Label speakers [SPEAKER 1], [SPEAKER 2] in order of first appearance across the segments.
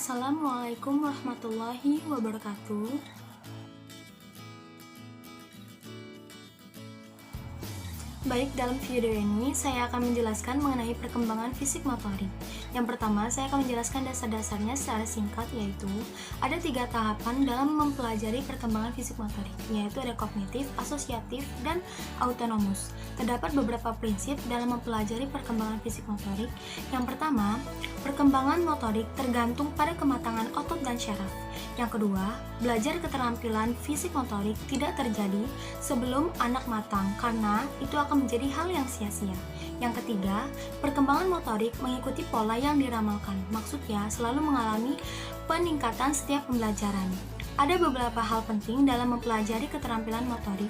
[SPEAKER 1] Assalamualaikum warahmatullahi wabarakatuh. Baik, dalam video ini saya akan menjelaskan mengenai perkembangan fisik motorik. Yang pertama, saya akan menjelaskan dasar-dasarnya secara singkat, yaitu ada 3 tahapan dalam mempelajari perkembangan fisik motorik, yaitu ada kognitif, asosiatif, dan autonomus. Terdapat beberapa prinsip dalam mempelajari perkembangan fisik motorik. Yang pertama, perkembangan motorik tergantung pada kematangan otot dan syaraf. Yang kedua, belajar keterampilan fisik motorik tidak terjadi sebelum anak matang karena itu akan menjadi hal yang sia-sia. Yang ketiga, perkembangan motorik mengikuti pola yang diramalkan. Maksudnya, selalu mengalami peningkatan setiap pembelajaran. Ada beberapa hal penting dalam mempelajari keterampilan motorik,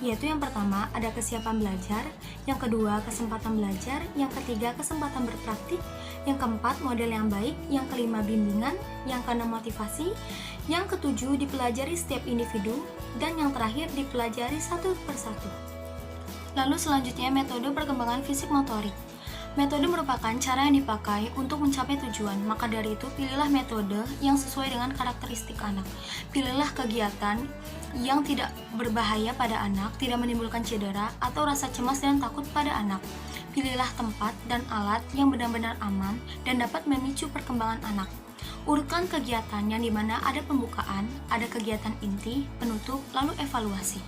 [SPEAKER 1] yaitu yang pertama, ada kesiapan belajar, yang kedua, kesempatan belajar, yang ketiga, kesempatan berpraktik, yang keempat, model yang baik, yang kelima, bimbingan, yang keenam, motivasi, yang ketujuh, dipelajari setiap individu, dan yang terakhir, dipelajari satu persatu. Lalu selanjutnya, metode perkembangan fisik motorik. Metode merupakan cara yang dipakai untuk mencapai tujuan, maka dari itu pilihlah metode yang sesuai dengan karakteristik anak. Pilihlah kegiatan yang tidak berbahaya pada anak, tidak menimbulkan cedera atau rasa cemas dan takut pada anak. Pilihlah tempat dan alat yang benar-benar aman dan dapat memicu perkembangan anak. Urutkan kegiatan yang dimana ada pembukaan, ada kegiatan inti, penutup, lalu evaluasi.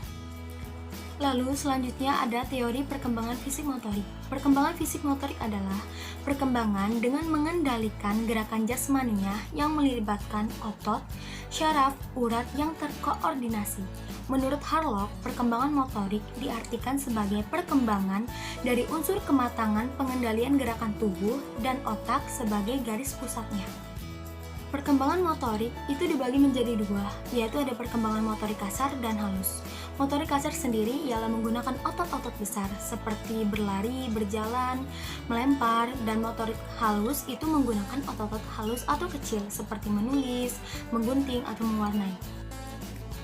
[SPEAKER 1] Lalu selanjutnya ada teori perkembangan fisik motorik. Perkembangan fisik motorik adalah perkembangan dengan mengendalikan gerakan jasmaninya yang melibatkan otot, syaraf, urat yang terkoordinasi. Menurut Harlock, perkembangan motorik diartikan sebagai perkembangan dari unsur kematangan pengendalian gerakan tubuh dan otak sebagai garis pusatnya. Perkembangan motorik itu dibagi menjadi 2, yaitu ada perkembangan motorik kasar dan halus. Motorik kasar sendiri ialah menggunakan otot-otot besar seperti berlari, berjalan, melempar, dan motorik halus itu menggunakan otot-otot halus atau kecil seperti menulis, menggunting, atau mewarnai.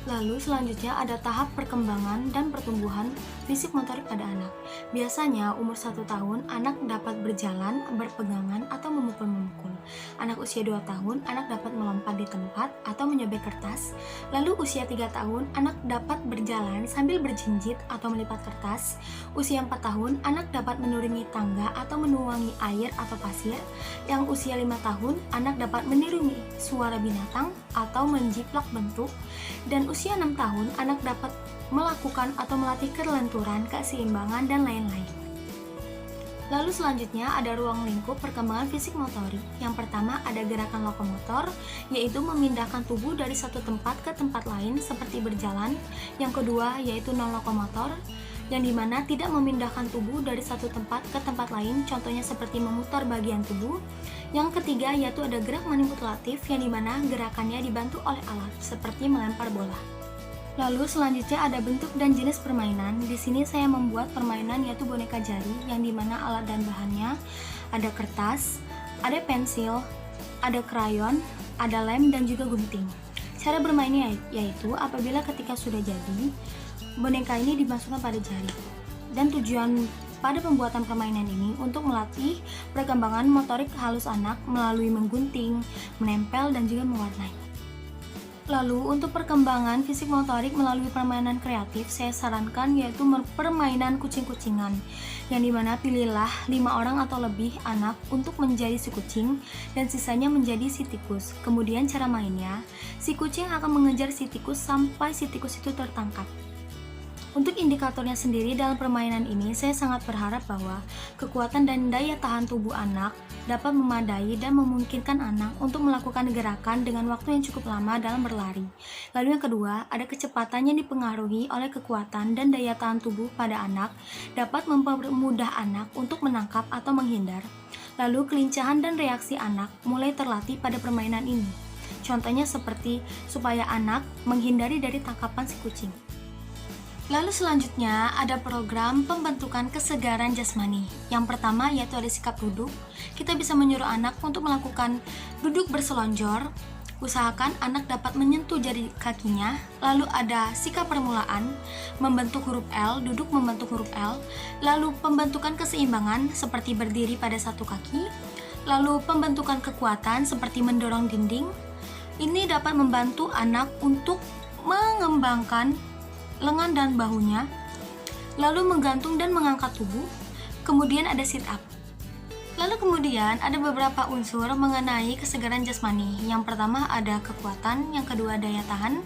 [SPEAKER 1] Lalu selanjutnya ada tahap perkembangan dan pertumbuhan fisik motorik pada anak. Biasanya umur 1 tahun anak dapat berjalan, berpegangan, atau memukul-memukul. Anak usia 2 tahun anak dapat melompat di tempat atau menyobek kertas. Lalu usia 3 tahun anak dapat berjalan sambil berjinjit atau melipat kertas. Usia 4 tahun anak dapat menuruni tangga atau menuangi air atau pasir. Yang usia 5 tahun anak dapat meniru suara binatang atau menjiplak bentuk. Dan usia 6 tahun, anak dapat melakukan atau melatih kelenturan, keseimbangan, dan lain-lain. Lalu selanjutnya ada ruang lingkup perkembangan fisik motorik. Yang pertama ada gerakan lokomotor, yaitu memindahkan tubuh dari satu tempat ke tempat lain seperti berjalan. Yang kedua yaitu non-lokomotor, yang dimana tidak memindahkan tubuh dari satu tempat ke tempat lain, contohnya seperti memutar bagian tubuh. Yang ketiga yaitu ada gerak manipulatif, yang dimana gerakannya dibantu oleh alat, seperti melempar bola. Lalu selanjutnya ada bentuk dan jenis permainan. Di sini saya membuat permainan yaitu boneka jari, yang dimana alat dan bahannya ada kertas, ada pensil, ada krayon, ada lem, dan juga gunting. Cara bermainnya yaitu apabila ketika sudah jadi, boneka ini dimasukkan pada jari. Dan tujuan pada pembuatan permainan ini untuk melatih perkembangan motorik halus anak melalui menggunting, menempel, dan juga mewarnai. Lalu untuk perkembangan fisik motorik melalui permainan kreatif, saya sarankan yaitu permainan kucing-kucingan, yang dimana pilihlah 5 orang atau lebih anak untuk menjadi si kucing dan sisanya menjadi si tikus. Kemudian cara mainnya, si kucing akan mengejar si tikus sampai si tikus itu tertangkap. Untuk indikatornya sendiri dalam permainan ini, saya sangat berharap bahwa kekuatan dan daya tahan tubuh anak dapat memadai dan memungkinkan anak untuk melakukan gerakan dengan waktu yang cukup lama dalam berlari. Lalu yang kedua, ada kecepatan yang dipengaruhi oleh kekuatan dan daya tahan tubuh pada anak dapat mempermudah anak untuk menangkap atau menghindar. Lalu kelincahan dan reaksi anak mulai terlatih pada permainan ini. Contohnya seperti supaya anak menghindari dari tangkapan si kucing. Lalu selanjutnya ada program pembentukan kesegaran jasmani. Yang pertama yaitu ada sikap duduk. Kita bisa menyuruh anak untuk melakukan duduk berselonjor. Usahakan anak dapat menyentuh jari kakinya. Lalu ada sikap permulaan, membentuk huruf L, duduk membentuk huruf L. Lalu pembentukan keseimbangan seperti berdiri pada satu kaki. Lalu pembentukan kekuatan seperti mendorong dinding, ini dapat membantu anak untuk mengembangkan lengan dan bahunya, lalu menggantung dan mengangkat tubuh. Kemudian ada sit up. Lalu kemudian ada beberapa unsur mengenai kesegaran jasmani. Yang pertama ada kekuatan, yang kedua daya tahan,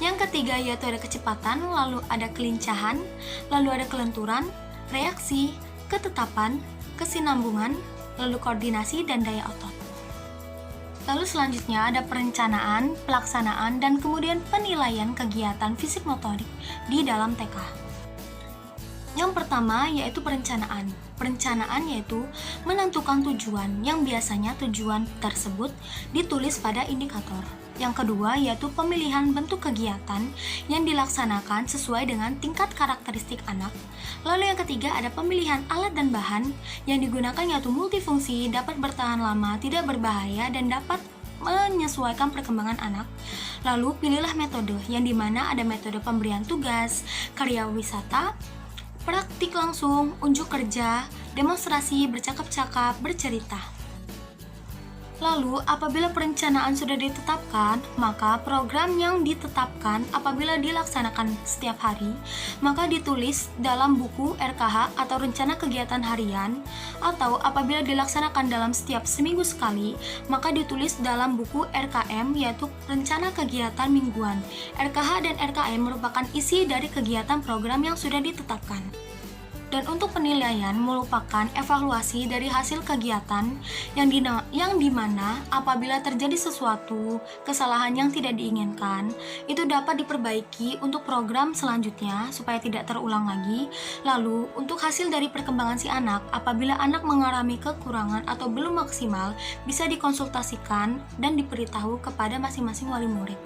[SPEAKER 1] yang ketiga yaitu ada kecepatan, lalu ada kelincahan, lalu ada kelenturan, reaksi, ketetapan, kesinambungan, lalu koordinasi dan daya otot. Lalu selanjutnya ada perencanaan, pelaksanaan, dan kemudian penilaian kegiatan fisik motorik di dalam TK. Yang pertama yaitu perencanaan. Perencanaan yaitu menentukan tujuan, yang biasanya tujuan tersebut ditulis pada indikator. Yang kedua yaitu pemilihan bentuk kegiatan yang dilaksanakan sesuai dengan tingkat karakteristik anak. Lalu yang ketiga ada pemilihan alat dan bahan yang digunakan yaitu multifungsi, dapat bertahan lama, tidak berbahaya, dan dapat menyesuaikan perkembangan anak. Lalu pilihlah metode, yang dimana ada metode pemberian tugas, karya wisata, praktik langsung, unjuk kerja, demonstrasi, bercakap-cakap, bercerita. Lalu, apabila perencanaan sudah ditetapkan, maka program yang ditetapkan apabila dilaksanakan setiap hari, maka ditulis dalam buku RKH atau rencana kegiatan harian, atau apabila dilaksanakan dalam setiap seminggu sekali, maka ditulis dalam buku RKM yaitu rencana kegiatan mingguan. RKH dan RKM merupakan isi dari kegiatan program yang sudah ditetapkan. Dan untuk penilaian merupakan evaluasi dari hasil kegiatan yang dimana apabila terjadi sesuatu kesalahan yang tidak diinginkan, itu dapat diperbaiki untuk program selanjutnya supaya tidak terulang lagi. Lalu untuk hasil dari perkembangan si anak, apabila anak mengalami kekurangan atau belum maksimal, bisa dikonsultasikan dan diberitahu kepada masing-masing wali murid.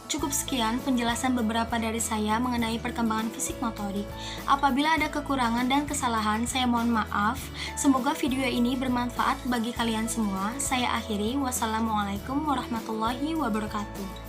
[SPEAKER 1] Cukup sekian penjelasan beberapa dari saya mengenai perkembangan fisik motorik. Apabila ada kekurangan dan kesalahan, saya mohon maaf. Semoga video ini bermanfaat bagi kalian semua. Saya akhiri. Wassalamualaikum warahmatullahi wabarakatuh.